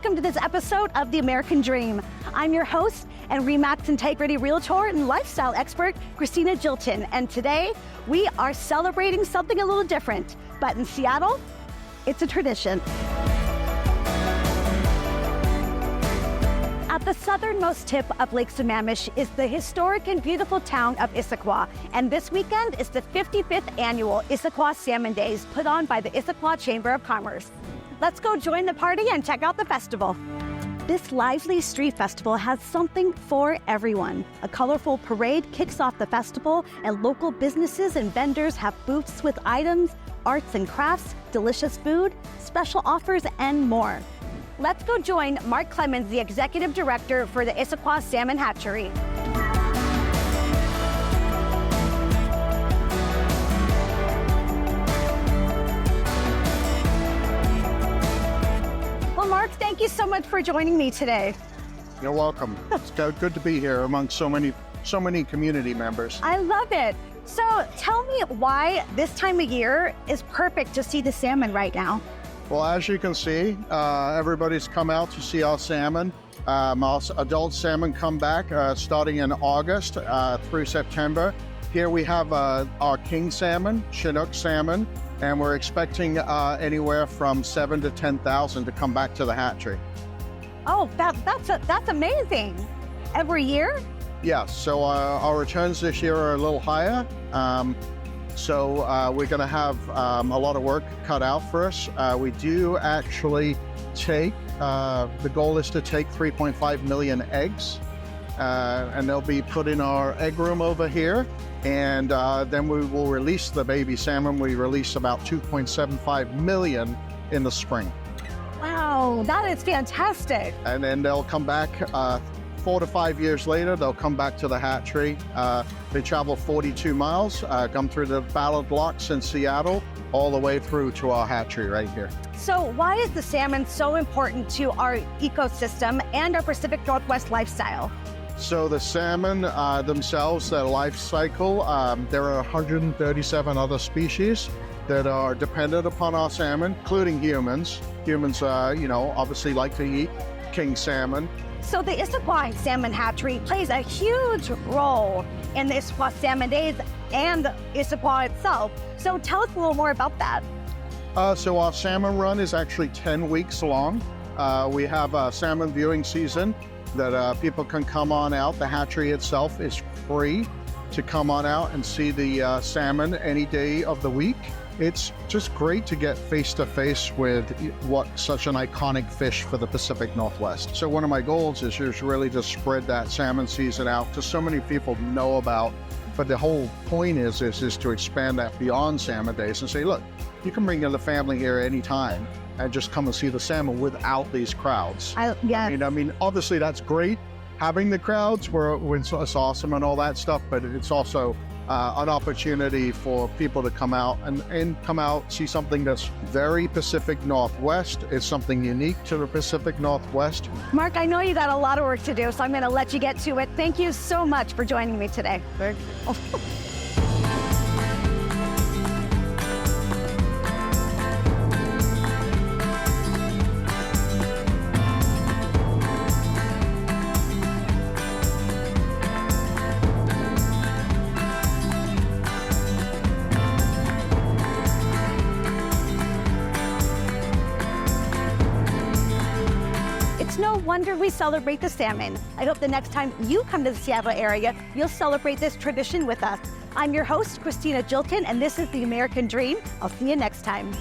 welcome to this episode of The American Dream. I'm your host and RE/MAX Integrity Realtor and lifestyle expert, Christina Jilton. And today we are celebrating something a little different, but in Seattle, it's a tradition. At the southernmost tip of Lake Sammamish is the historic and beautiful town of Issaquah. And this weekend is the 55th annual Issaquah Salmon Days put on by the Issaquah Chamber of Commerce. Let's go join the party and check out the festival. This lively street festival has something for everyone. A colorful parade kicks off the festival, and local businesses and vendors have booths with items, arts and crafts, delicious food, special offers, and more. Let's go join Mark Clemens, the Executive Director for the Issaquah Salmon Hatchery. Well, Mark, thank you so much for joining me today. You're welcome. It's good to be here among so many community members. I love it. So tell me why this time of year is perfect to see the salmon right now. Well, as you can see, everybody's come out to see our salmon. Our adult salmon come back starting in August through September. Here we have our king salmon, Chinook salmon, and we're expecting anywhere from 7,000 to 10,000 to come back to the hatchery. Oh, that's amazing. Every year? Yes, so our returns this year are a little higher. So we're going to have a lot of work cut out for us. We do actually take, the goal is to take 3.5 million eggs, and they'll be put in our egg room over here. And then we will release the baby salmon. We release about 2.75 million in the spring. Wow, that is fantastic. And then they'll come back 4 to 5 years later, they'll come back to the hatchery. They travel 42 miles, come through the ballard locks in Seattle, all the way through to our hatchery right here. So why is the salmon so important to our ecosystem and our Pacific Northwest lifestyle? So the salmon themselves, their life cycle, there are 137 other species that are dependent upon our salmon, including humans. Humans, obviously like to eat king salmon. So the Issaquah Salmon Hatchery plays a huge role in the Issaquah Salmon Days and Issaquah itself. So tell us a little more about that. So our salmon run is actually 10 weeks long. We have a salmon viewing season that people can come on out. The hatchery itself is free to come on out and see the salmon any day of the week. It's just great to get face-to-face with what such an iconic fish for the Pacific Northwest. So one of my goals is just really to spread that salmon season out to so many people know about. But the whole point is to expand that beyond Salmon Days and say, look, you can bring the family here anytime and just come and see the salmon without these crowds. Obviously that's great, having the crowds where it's awesome and all that stuff, but it's also an opportunity for people to come out and see something that's very Pacific Northwest. It's something unique to the Pacific Northwest. Mark, I know you got a lot of work to do, so I'm going to let you get to it. Thank you so much for joining me today. Thank you. It's no wonder we celebrate the salmon. I hope the next time you come to the Seattle area, you'll celebrate this tradition with us. I'm your host, Christina Jilton, and this is The American Dream. I'll see you next time.